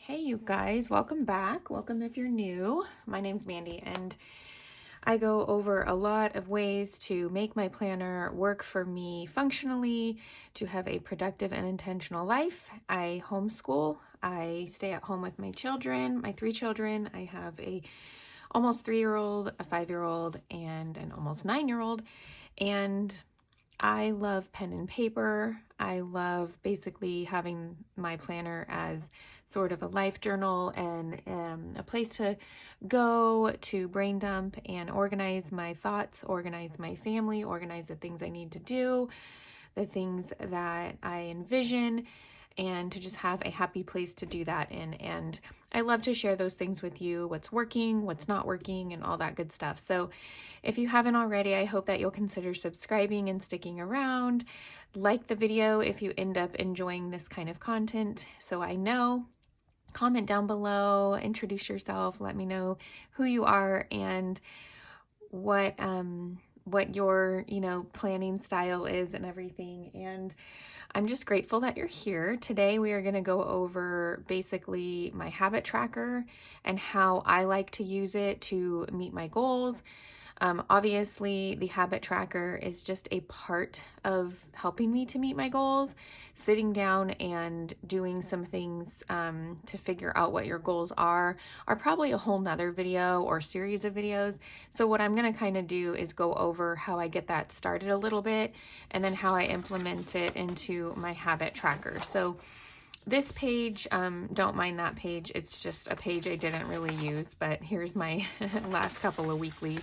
Hey you guys, welcome back. Welcome if you're new. My name's Mandy and I go over a lot of ways to make my planner work for me functionally, to have a productive and intentional life. I homeschool. I stay at home with my children, my 3 children. I have a almost 3-year-old, a 5-year-old, and an almost 9-year-old. And I love pen and paper. I love basically having my planner as sort of a life journal and a place to go to brain dump and organize my thoughts, organize my family, organize the things I need to do, the things that I envision, and to just have a happy place to do that in. And I love to share those things with you, what's working, what's not working, and all that good stuff. So if you haven't already, I hope that you'll consider subscribing and sticking around. Like the video if you end up enjoying this kind of content, so I know. Comment down below, introduce yourself, let me know who you are and what your, planning style is and everything. And I'm just grateful that you're here. Today we are going to go over basically my habit tracker and how I like to use it to meet my goals. Obviously, the habit tracker is just a part of helping me to meet my goals. Sitting down and doing some things to figure out what your goals are probably a whole nother video or series of videos. So what I'm going to kind of do is go over how I get that started a little bit and then how I implement it into my habit tracker. So this page, don't mind that page. It's just a page I didn't really use, but here's my last couple of weeklies.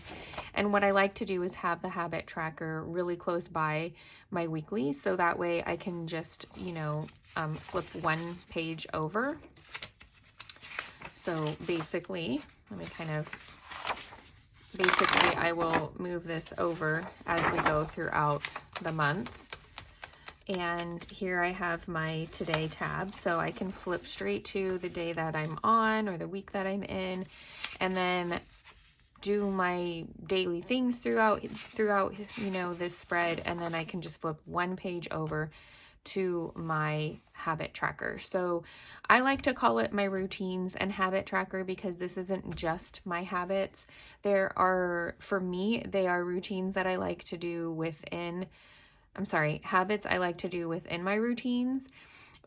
And what I like to do is have the habit tracker really close by my weekly, so that way I can just, flip one page over. So basically, I will move this over as we go throughout the month. And here I have my today tab, so I can flip straight to the day that I'm on or the week that I'm in, and then do my daily things throughout this spread, and then I can just flip one page over to my habit tracker. So I like to call it my routines and habit tracker because this isn't just my habits. For me, they are routines that I like to do habits I like to do within my routines,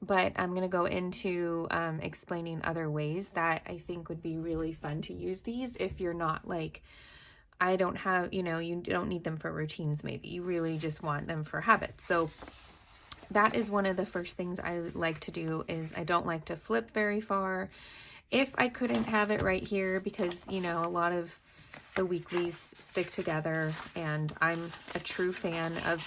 but I'm going to go into explaining other ways that I think would be really fun to use these if you're not like, I don't have, you don't need them for routines maybe. You really just want them for habits. So that is one of the first things I like to do is I don't like to flip very far. If I couldn't have it right here because, a lot of the weeklies stick together and I'm a true fan of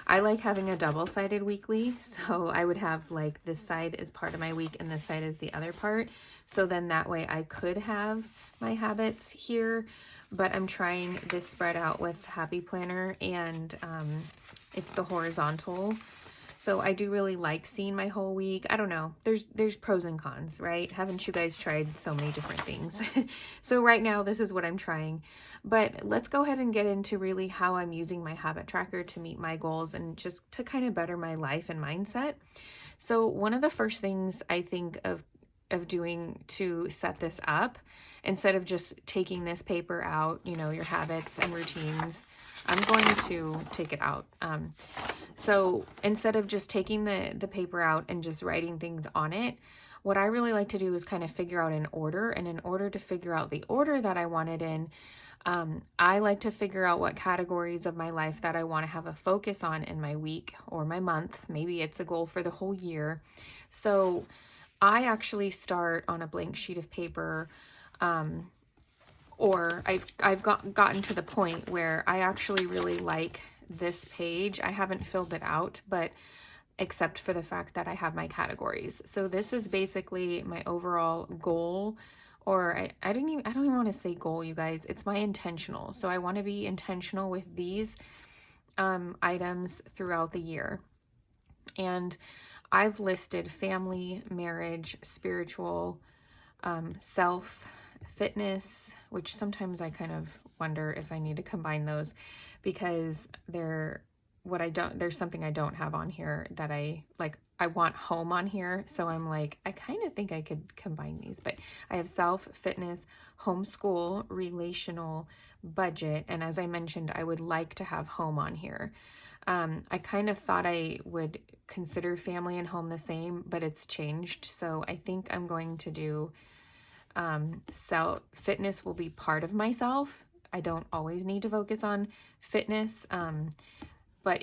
I like having a double-sided weekly. So I would have like this side is part of my week and this side is the other part. So then that way I could have my habits here, but I'm trying this spread out with Happy Planner and it's the horizontal. So I do really like seeing my whole week. I don't know. There's pros and cons, right? Haven't you guys tried so many different things? So right now, this is what I'm trying. But let's go ahead and get into really how I'm using my habit tracker to meet my goals and just to kind of better my life and mindset. So one of the first things I think of doing to set this up, instead of just taking this paper out, your habits and routines, I'm going to take it out. So instead of just taking the paper out and just writing things on it, what I really like to do is kind of figure out an order. And in order to figure out the order that I want it in, I like to figure out what categories of my life that I want to have a focus on in my week or my month. Maybe it's a goal for the whole year. So I actually start on a blank sheet of paper, or I've gotten to the point where I actually really like this page. I haven't filled it out, but except for the fact that I have my categories. So this is basically my overall goal, or I don't even want to say goal, you guys. It's my intentional. So I want to be intentional with these items throughout the year. And I've listed family, marriage, spiritual, self, fitness, which sometimes I kind of wonder if I need to combine those because there's something I don't have on here that I I want home on here. So I'm like, I kind of think I could combine these, but I have self, fitness, homeschool, relational, budget. And as I mentioned, I would like to have home on here. I kind of thought I would consider family and home the same, but it's changed. So I think I'm going to do fitness will be part of myself. I don't always need to focus on fitness, but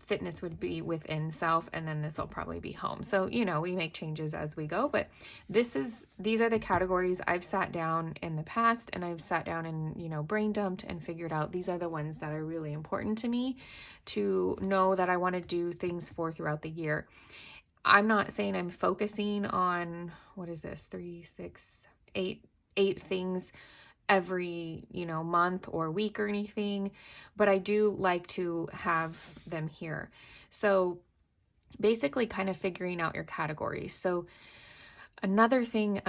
fitness would be within self, and then this will probably be home. So, you know, we make changes as we go, but these are the categories I've sat down in the past, and I've sat down and, you know, brain dumped and figured out these are the ones that are really important to me to know that I want to do things for throughout the year. I'm not saying I'm focusing on, what is this, 3, 6, 8 things every, you know, month or week or anything, but I do like to have them here. So basically kind of figuring out your categories. So another thing,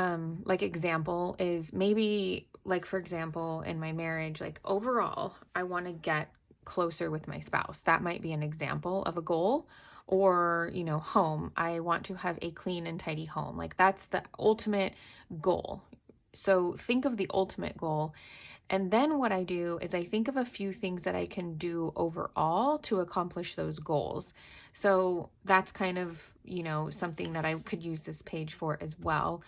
like example is maybe like, for example, in my marriage, like overall, I want to get closer with my spouse. That might be an example of a goal. Or, you know, home. I want to have a clean and tidy home. Like that's the ultimate goal. So think of the ultimate goal. And then what I do is I think of a few things that I can do overall to accomplish those goals. So that's kind of, you know, something that I could use this page for as well.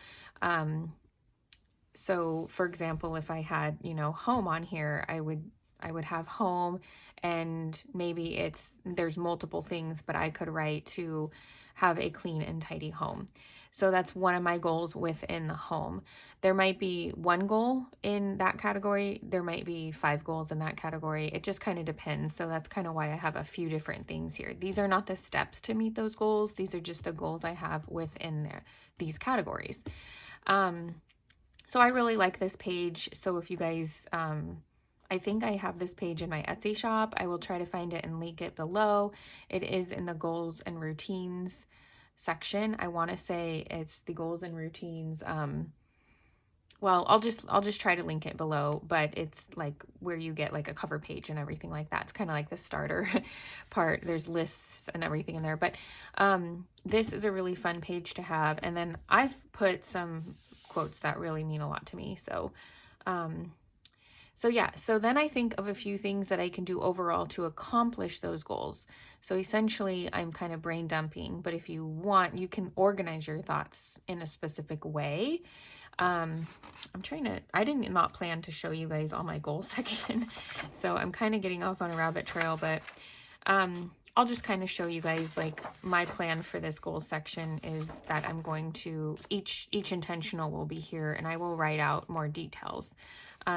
So for example, if I had, you know, home on here, I would have home, and maybe there's multiple things, but I could write to have a clean and tidy home. So that's one of my goals within the home. There might be one goal in that category. There might be 5 goals in that category. It just kind of depends. So that's kind of why I have a few different things here. These are not the steps to meet those goals. These are just the goals I have within these categories. So I really like this page. So if you guys, I think I have this page in my Etsy shop. I will try to find it and link it below. It is in the goals and routines section. I want to say it's the goals and routines. Well, I'll just try to link it below, but it's like where you get like a cover page and everything like that. It's kind of like the starter part. There's lists and everything in there, but this is a really fun page to have. And then I've put some quotes that really mean a lot to me. So yeah, so then I think of a few things that I can do overall to accomplish those goals. So essentially, I'm kind of brain dumping, but if you want, you can organize your thoughts in a specific way. I did not plan to show you guys all my goal section, so I'm kind of getting off on a rabbit trail, but I'll just kind of show you guys, like, my plan for this goal section is that I'm going to, each intentional will be here, and I will write out more details.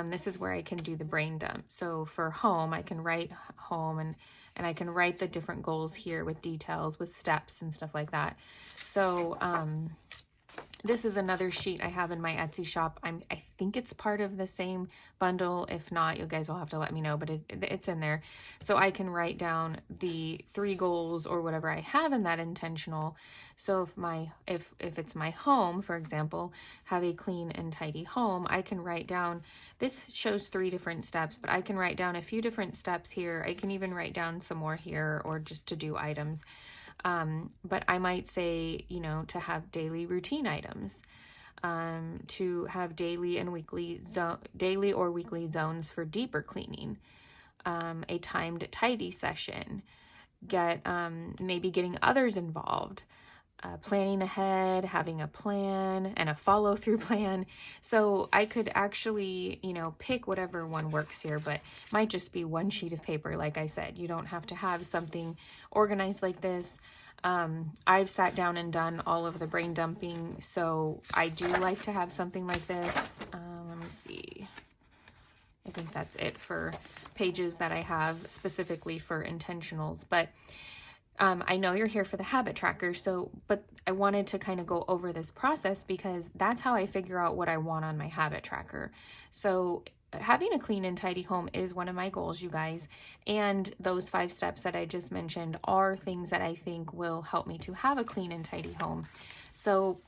This is where I can do the brain dump. So for home, I can write home, and I can write the different goals here with details, with steps and stuff like that. So this is another sheet I have in my Etsy shop. I think it's part of the same bundle. If not, you guys will have to let me know, but it's in there. So I can write down the 3 goals or whatever I have in that intentional. So if it's my home, for example, have a clean and tidy home, I can write down, this shows 3 different steps, but I can write down a few different steps here. I can even write down some more here, or just to do items. But I might say, you know, to have daily routine items, to have daily or weekly zones for deeper cleaning, a timed tidy session, maybe getting others involved, planning ahead, having a plan and a follow-through plan. So I could actually, you know, pick whatever one works here, but it might just be one sheet of paper. Like I said, you don't have to have something organized like this. I've sat down and done all of the brain dumping, so I do like to have something like this. Let me see. I think that's it for pages that I have specifically for intentionals, but I know you're here for the habit tracker, but I wanted to kind of go over this process because that's how I figure out what I want on my habit tracker. So having a clean and tidy home is one of my goals, you guys, and those 5 steps that I just mentioned are things that I think will help me to have a clean and tidy home. So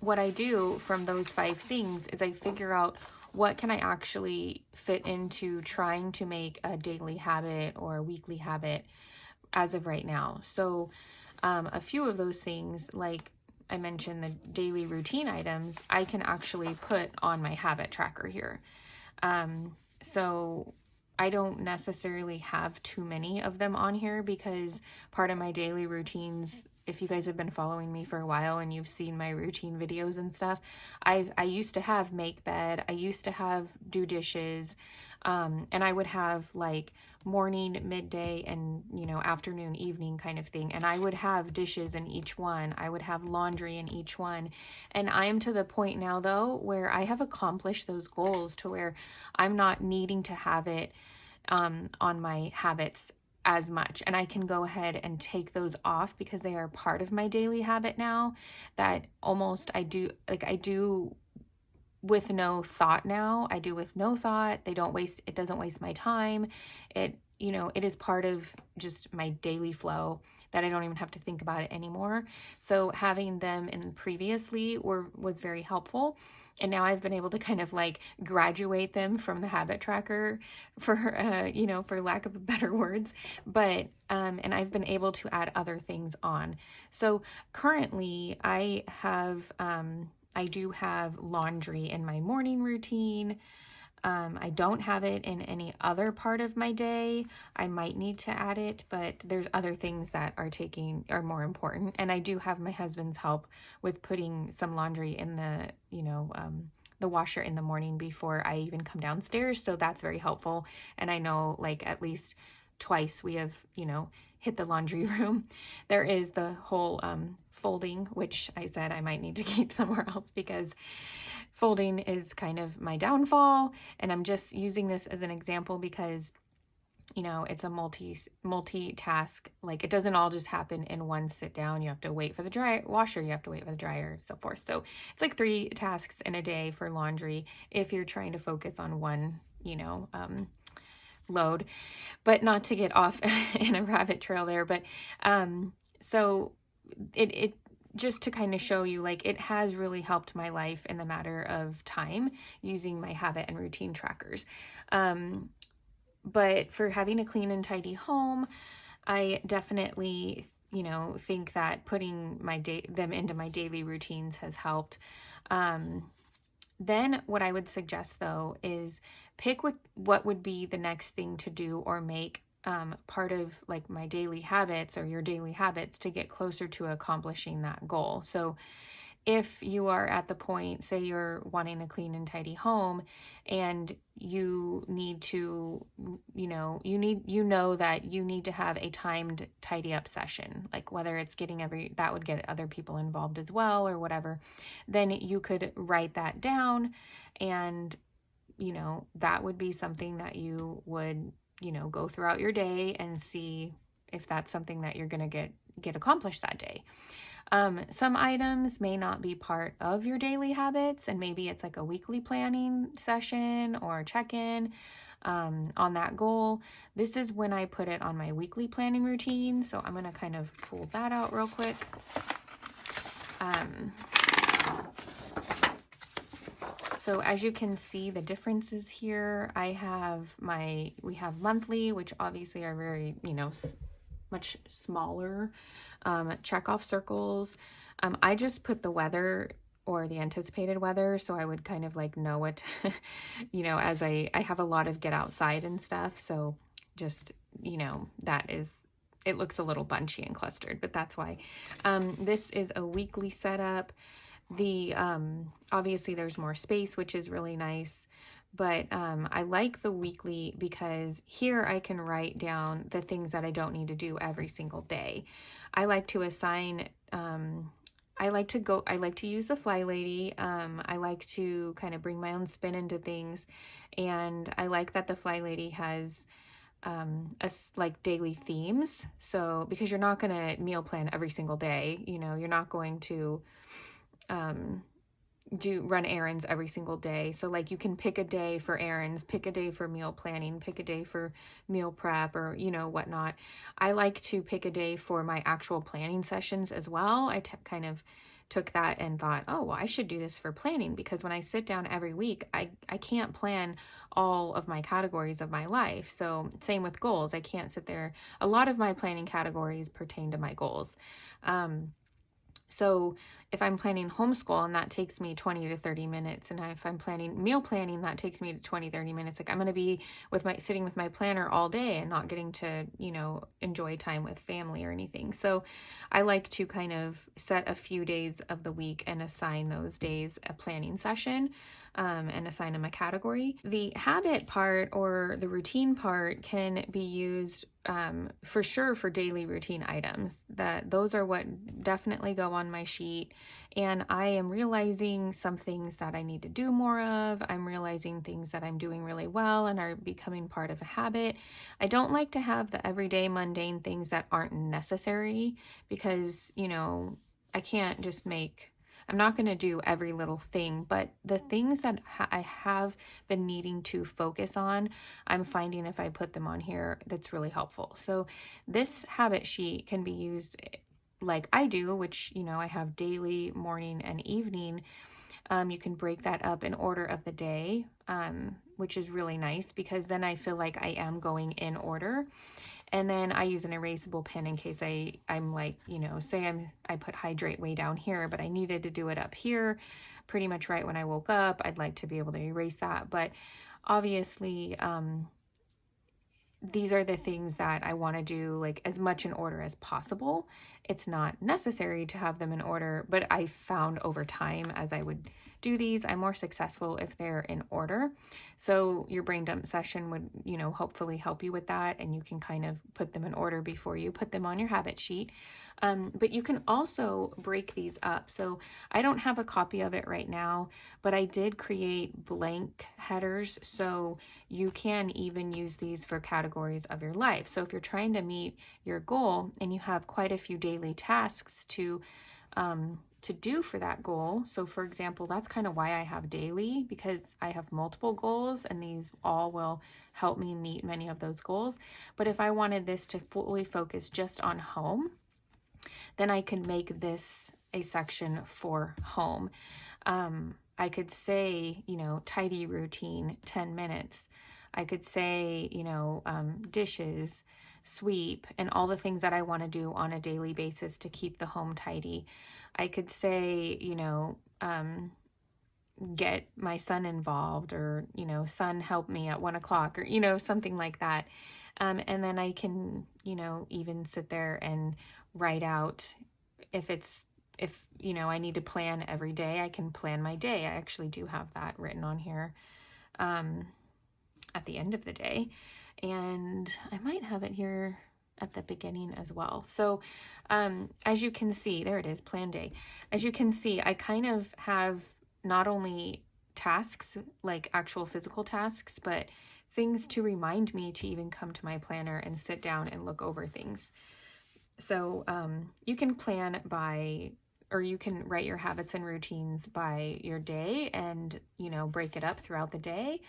what I do from those 5 things is I figure out what can I actually fit into trying to make a daily habit or a weekly habit as of right now. So A few of those things, like I mentioned, the daily routine items, I can actually put on my habit tracker here. So I don't necessarily have too many of them on here because part of my daily routines, if you guys have been following me for a while and you've seen my routine videos and stuff, I used to have make bed, I used to have do dishes, and I would have like morning, midday, and afternoon, evening kind of thing. And I would have dishes in each one. I would have laundry in each one. And I am to the point now though where I have accomplished those goals to where I'm not needing to have it on my habits as much, and I can go ahead and take those off because they are part of my daily habit now, that almost I do with no thought now. I do with no thought. It doesn't waste my time. It is part of just my daily flow that I don't even have to think about it anymore. So having them in previously was very helpful. And now I've been able to kind of like graduate them from the habit tracker for lack of better words, but and I've been able to add other things on. So currently I do have laundry in my morning routine. I don't have it in any other part of my day. I might need to add it, but there's other things that are more important. And I do have my husband's help with putting some laundry in the washer in the morning before I even come downstairs. So that's very helpful. And I know like at least twice we have, hit the laundry room. There is the whole folding, which I said I might need to keep somewhere else because folding is kind of my downfall. And I'm just using this as an example because it's a multitask. Like it doesn't all just happen in one sit down. You have to wait for the washer, you have to wait for the dryer, so forth. So it's like 3 tasks in a day for laundry if you're trying to focus on one, load. But not to get off in a rabbit trail there, but so it just to kind of show you, like, it has really helped my life in the matter of time using my habit and routine trackers. But for having a clean and tidy home, I definitely, think that putting them into my daily routines has helped. Then what I would suggest though is pick what would be the next thing to do or make part of like my daily habits or your daily habits to get closer to accomplishing that goal. So if you are at the point, say you're wanting a clean and tidy home and you need to, that you need to have a timed tidy up session, like whether it's that would get other people involved as well or whatever, then you could write that down and, that would be something that you would, go throughout your day and see if that's something that you're going to get accomplished that day. Some items may not be part of your daily habits, and maybe it's like a weekly planning session or check-in on that goal. This is when I put it on my weekly planning routine. So I'm going to kind of pull that out real quick. So as you can see, the differences here, we have monthly, which obviously are very, much smaller check off circles. I just put the weather or the anticipated weather, so I would kind of like know what, as I have a lot of get outside and stuff, so just, it looks a little bunchy and clustered, but that's why. This is a weekly setup. Obviously there's more space, which is really nice. But I like the weekly because here I can write down the things that I don't need to do every single day. I like to assign, I like to use the Fly Lady. I like to kind of bring my own spin into things. And I like that the Fly Lady has like daily themes. So because you're not going to meal plan every single day, you're not going to run errands every single day. So like you can pick a day for errands, pick a day for meal planning, pick a day for meal prep or, whatnot. I like to pick a day for my actual planning sessions as well. I kind of took that and thought, oh, well, I should do this for planning, because when I sit down every week, I can't plan all of my categories of my life. So same with goals. I can't sit there. A lot of my planning categories pertain to my goals. So if I'm planning homeschool and that takes me 20 to 30 minutes, and if I'm planning meal planning, that takes me to 20, 30 minutes, like I'm going to be sitting with my planner all day and not getting to, enjoy time with family or anything. So I like to kind of set a few days of the week and assign those days a planning session. And assign them a category. The habit part or the routine part can be used for sure for daily routine items. Those are what definitely go on my sheet. And I am realizing some things that I need to do more of. I'm realizing things that I'm doing really well and are becoming part of a habit. I don't like to have the everyday mundane things that aren't necessary, because, I can't just I'm not going to do every little thing, but the things that I have been needing to focus on, I'm finding if I put them on here, that's really helpful. So this habit sheet can be used like I do, which, I have daily, morning, and evening. You can break that up in order of the day, which is really nice, because then I feel like I am going in order. And then I use an erasable pen in case I'm like, say I put hydrate way down here, but I needed to do it up here pretty much right when I woke up. I'd like to be able to erase that. But obviously, these are the things that I want to do like as much in order as possible. It's not necessary to have them in order, but I found over time as I would do these, I'm more successful if they're in order. So your brain dump session would, hopefully help you with that, and you can kind of put them in order before you put them on your habit sheet. But you can also break these up. So I don't have a copy of it right now, but I did create blank headers. So you can even use these for categories of your life. So if you're trying to meet your goal and you have quite a few daily tasks to do for that goal. So for example, that's kind of why I have daily, because I have multiple goals and these all will help me meet many of those goals. But if I wanted this to fully focus just on home, then I can make this a section for home. I could say, tidy routine, 10 minutes. I could say, dishes, sweep, and all the things that I want to do on a daily basis to keep the home tidy. I could say, get my son involved, or, son help me at 1 o'clock, or, something like that. And then I can, even sit there and write out if I need to plan every day, I can plan my day. I actually do have that written on here at the end of the day. And I might have it here at the beginning as well. So as you can see, there it is, plan day. As you can see, I kind of have not only tasks, like actual physical tasks, but things to remind me to even come to my planner and sit down and look over things. So you can plan or you can write your habits and routines by your day and, break it up throughout the day.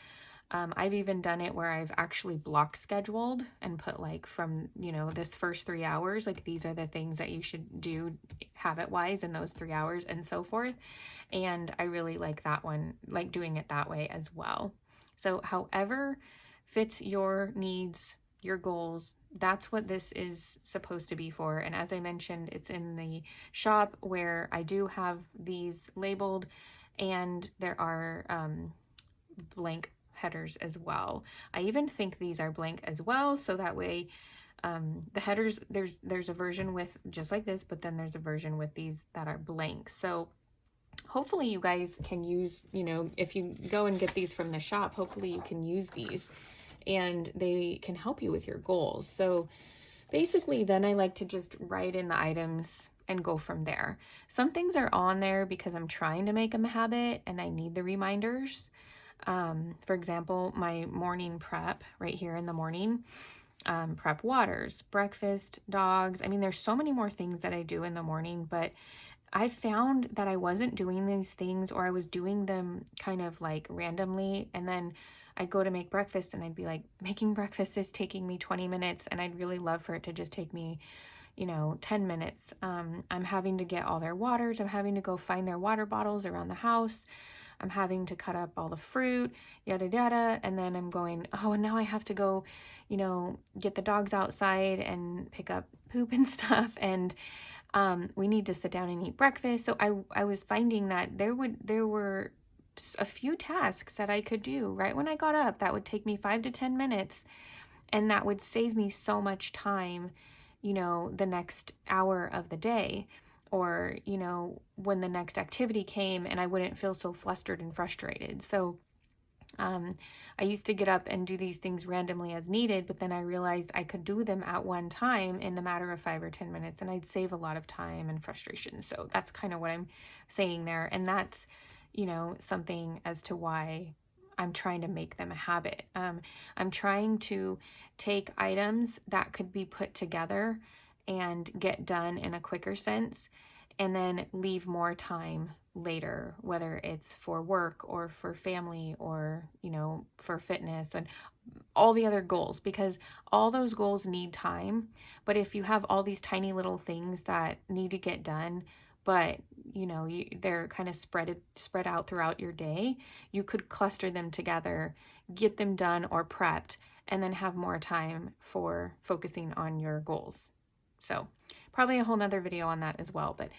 I've even done it where I've actually block scheduled and put like from, this first 3 hours, like these are the things that you should do habit wise in those 3 hours and so forth. And I really like that one, like doing it that way as well. So however fits your needs, your goals, that's what this is supposed to be for. And as I mentioned, it's in the shop where I do have these labeled, and there are blank headers as well. I even think these are blank as well, so that way the headers, there's a version with just like this, but then there's a version with these that are blank. So hopefully you guys can use, if you go and get these from the shop, hopefully you can use these and they can help you with your goals. So basically then I like to just write in the items and go from there. Some things are on there because I'm trying to make them a habit and I need the reminders. For example, my morning prep right here in the morning, prep waters, breakfast, dogs. I mean, there's so many more things that I do in the morning, but I found that I wasn't doing these things, or I was doing them kind of like randomly. And then I'd go to make breakfast and I'd be like, making breakfast is taking me 20 minutes and I'd really love for it to just take me, 10 minutes. I'm having to get all their waters. I'm having to go find their water bottles around the house. I'm having to cut up all the fruit, yada yada, and then I'm going, oh, and now I have to go, get the dogs outside and pick up poop and stuff, and we need to sit down and eat breakfast. So I was finding that there were a few tasks that I could do right when I got up that would take me 5 to 10 minutes, and that would save me so much time, the next hour of the day, or, when the next activity came, and I wouldn't feel so flustered and frustrated. So I used to get up and do these things randomly as needed, but then I realized I could do them at one time in a matter of 5 or 10 minutes, and I'd save a lot of time and frustration. So that's kind of what I'm saying there. And that's, something as to why I'm trying to make them a habit. I'm trying to take items that could be put together and get done in a quicker sense, and then leave more time later, whether it's for work or for family or, for fitness and all the other goals, because all those goals need time. But if you have all these tiny little things that need to get done, but they're kind of spread out throughout your day, you could cluster them together, get them done or prepped, and then have more time for focusing on your goals. So probably a whole nother video on that as well. But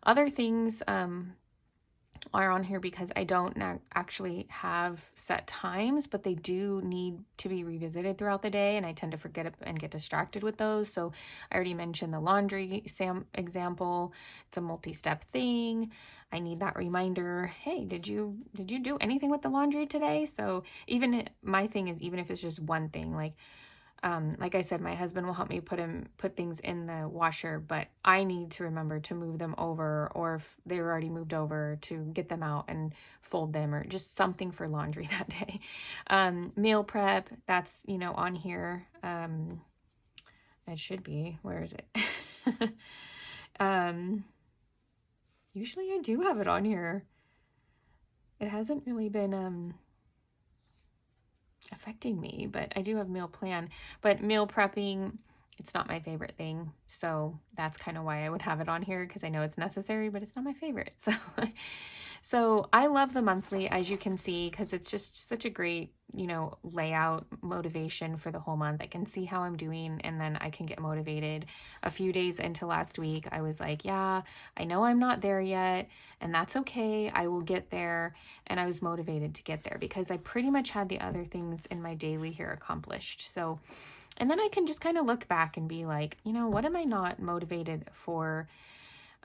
other things are on here because I don't actually have set times, but they do need to be revisited throughout the day, and I tend to forget and get distracted with those. So I already mentioned the laundry example. It's a multi-step thing. I need that reminder. Hey, did you do anything with the laundry today? So my thing is, even if it's just one thing, like I said, my husband will help me put things in the washer, but I need to remember to move them over, or if they were already moved over, to get them out and fold them, or just something for laundry that day. Meal prep, that's, on here. It should be. Where is it? Usually I do have it on here. It hasn't really been affecting me, but I do have meal plan. But meal prepping, it's not my favorite thing, so that's kind of why I would have it on here, because I know it's necessary, but it's not my favorite. So I love the monthly, as you can see, because it's just such a great, layout motivation for the whole month. I can see how I'm doing, and then I can get motivated. A few days into last week, I was like, yeah, I know I'm not there yet, and that's okay. I will get there. And I was motivated to get there because I pretty much had the other things in my daily here accomplished. So, and then I can just kind of look back and be like, what am I not motivated for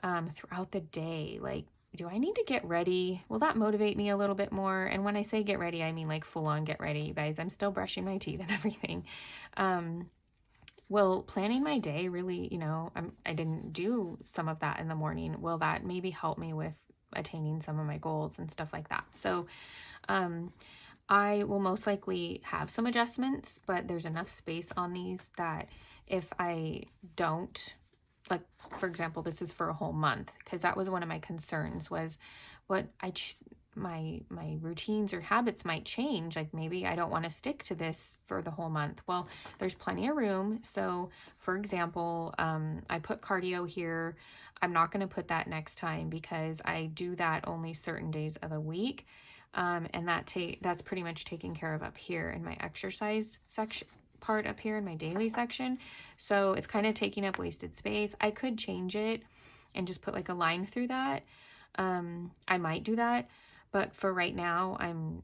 throughout the day? Like, do I need to get ready? Will that motivate me a little bit more? And when I say get ready, I mean like full on get ready, you guys. I'm still brushing my teeth and everything. Will planning my day really, I didn't do some of that in the morning. Will that maybe help me with attaining some of my goals and stuff like that? So, I will most likely have some adjustments, but there's enough space on these that if I don't, like, for example, this is for a whole month, because that was one of my concerns, was what my routines or habits might change. Like, maybe I don't want to stick to this for the whole month. Well, there's plenty of room. So for example, I put cardio here. I'm not going to put that next time because I do that only certain days of the week. And that's pretty much taken care of up here in my exercise section part up here in my daily section. So it's kind of taking up wasted space. I could change it and just put like a line through that. I might do that, but for right now,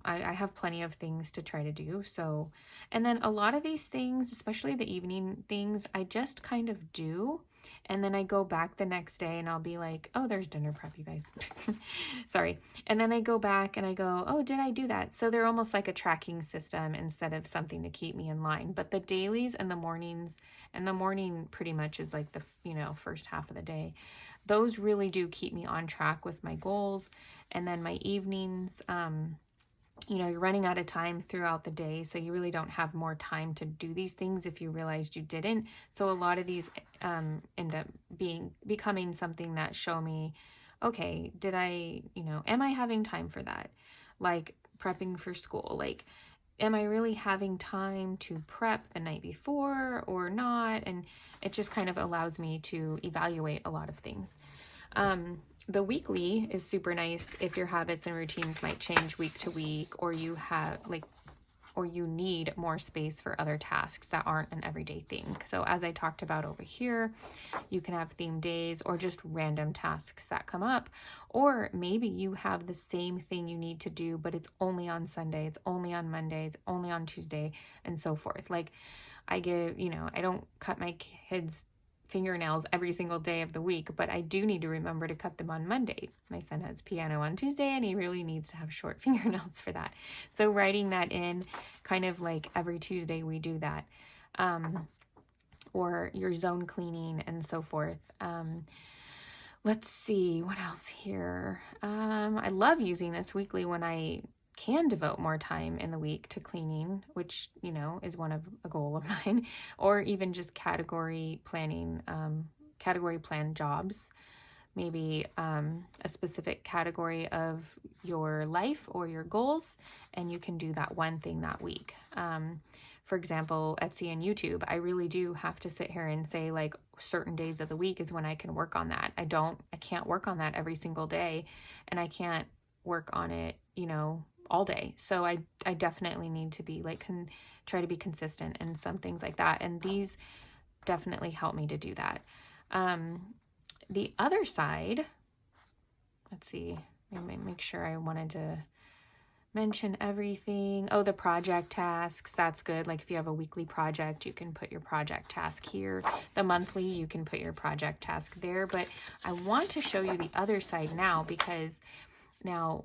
I have plenty of things to try to do. So, and then a lot of these things, especially the evening things, I just kind of do. And then I go back the next day and I'll be like, oh, there's dinner prep, you guys. Sorry. And then I go back and I go, oh, did I do that? So they're almost like a tracking system instead of something to keep me in line. But the dailies and the mornings, and the morning pretty much is like the, first half of the day. Those really do keep me on track with my goals. And then my evenings, you're running out of time throughout the day, so you really don't have more time to do these things if you realized you didn't. So a lot of these end up becoming something that show me, okay, did I, am I having time for that? Like prepping for school, like am I really having time to prep the night before or not? And it just kind of allows me to evaluate a lot of things. The weekly is super nice if your habits and routines might change week to week, or you have or you need more space for other tasks that aren't an everyday thing. So as I talked about over here, you can have theme days or just random tasks that come up, or maybe you have the same thing you need to do, but it's only on Sunday, it's only on Monday, it's only on Tuesday, and so forth. Like I don't cut my kids' fingernails every single day of the week, but I do need to remember to cut them on Monday. My son has piano on Tuesday and he really needs to have short fingernails for that. So writing that in, kind of like every Tuesday we do that. Or your zone cleaning and so forth. Let's see, what else here? I love using this weekly when I can devote more time in the week to cleaning, which, is one of a goal of mine, or even just category planning, category plan jobs, maybe a specific category of your life or your goals, and you can do that one thing that week. For example, Etsy and YouTube, I really do have to sit here and say like certain days of the week is when I can work on that. I can't work on that every single day, and I can't work on it, all day. So I definitely need to be like, try to be consistent in some things like that. And these definitely help me to do that. The other side, let's see, let me make sure I wanted to mention everything. Oh, the project tasks, that's good. Like if you have a weekly project, you can put your project task here. The monthly, you can put your project task there. But I want to show you the other side now, because now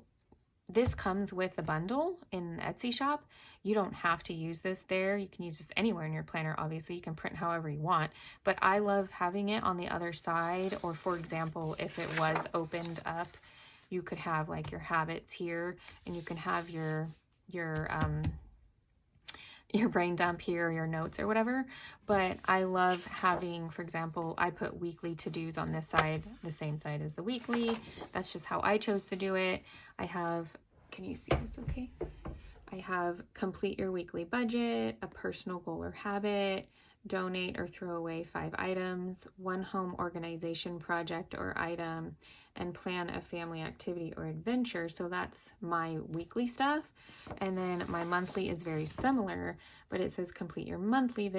this comes with a bundle in the Etsy shop. You don't have to use this there. You can use this anywhere in your planner. Obviously, you can print however you want, but I love having it on the other side. Or for example, if it was opened up, you could have like your habits here, and you can have your brain dump here, or your notes or whatever. But I love having, for example, I put weekly to-dos on this side, the same side as the weekly. That's just how I chose to do it. I have, can you see this okay? I have complete your weekly budget, a personal goal or habit, donate or throw away 5 items, 1 home organization project or item, and plan a family activity or adventure. So that's my weekly stuff. And then my monthly is very similar, but it says complete your monthly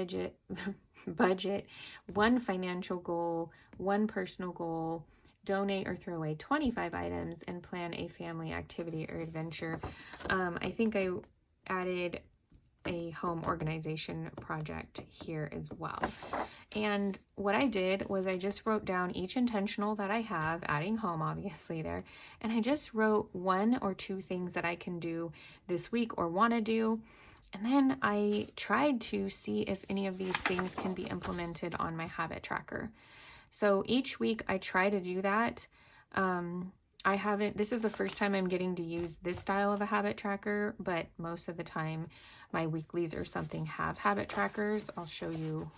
budget, 1 financial goal, 1 personal goal, donate or throw away 25 items, and plan a family activity or adventure. I think I added a home organization project here as well. And what I did was I just wrote down each intentional that I have, adding home obviously there, and I just wrote 1 or 2 things that I can do this week or want to do. And then I tried to see if any of these things can be implemented on my habit tracker. So each week I try to do that. This is the first time I'm getting to use this style of a habit tracker, but most of the time my weeklies or something have habit trackers. I'll show you.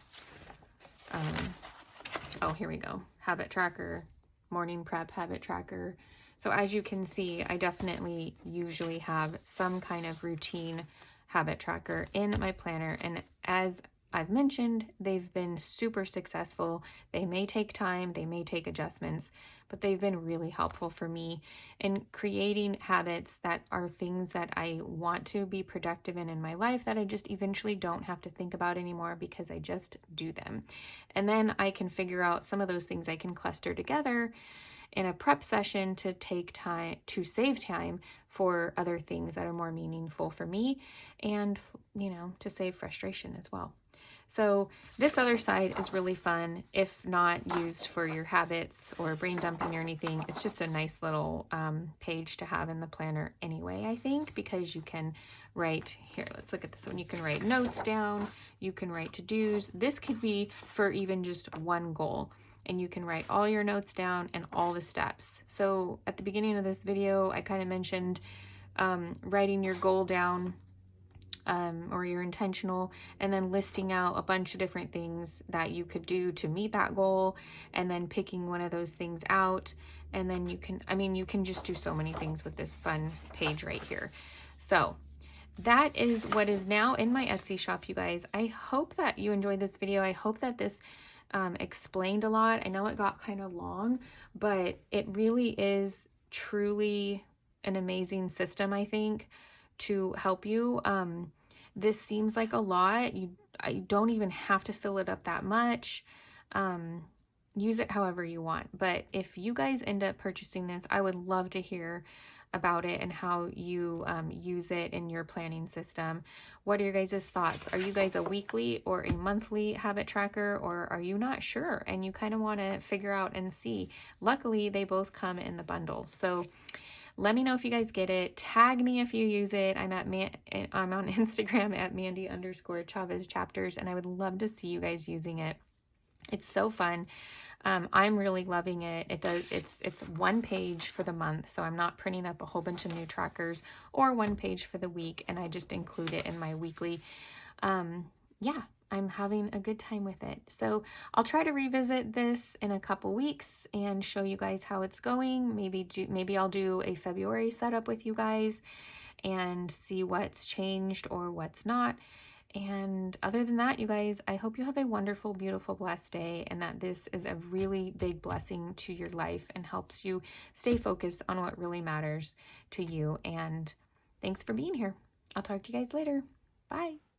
Oh, here we go. Habit tracker, morning prep habit tracker. So as you can see, I definitely usually have some kind of routine habit tracker in my planner. And as I've mentioned, they've been super successful. They may take time, they may take adjustments, but they've been really helpful for me in creating habits that are things that I want to be productive in my life, that I just eventually don't have to think about anymore because I just do them. And then I can figure out some of those things I can cluster together in a prep session to take time, to save time for other things that are more meaningful for me, and, to save frustration as well. So this other side is really fun, if not used for your habits or brain dumping or anything. It's just a nice little page to have in the planner anyway, I think, because you can write, here, let's look at this one. You can write notes down, you can write to-dos. This could be for even just 1 goal, and you can write all your notes down and all the steps. So at the beginning of this video, I kind of mentioned writing your goal down, or your intentional, and then listing out a bunch of different things that you could do to meet that goal, and then picking one of those things out. And then you can just do so many things with this fun page right here. So that is what is now in my Etsy shop, you guys. I hope that you enjoyed this video. I hope that this explained a lot. I know it got kind of long, but it really is truly an amazing system, I think, to help you. This seems like a lot. I don't even have to fill it up that much. Use it however you want. But if you guys end up purchasing this, I would love to hear about it and how you use it in your planning system. What are your guys' thoughts? Are you guys a weekly or a monthly habit tracker, or are you not sure and you kind of want to figure out and see? Luckily, they both come in the bundle. So let me know if you guys get it. Tag me if you use it. I'm on Instagram at Mandy_Chavez chapters, and I would love to see you guys using it. It's so fun. I'm really loving it. It's one page for the month, so I'm not printing up a whole bunch of new trackers, or one page for the week, and I just include it in my weekly. Yeah, I'm having a good time with it. So I'll try to revisit this in a couple weeks and show you guys how it's going. Maybe I'll do a February setup with you guys and see what's changed or what's not. And other than that, you guys, I hope you have a wonderful, beautiful, blessed day, and that this is a really big blessing to your life and helps you stay focused on what really matters to you. And thanks for being here. I'll talk to you guys later. Bye.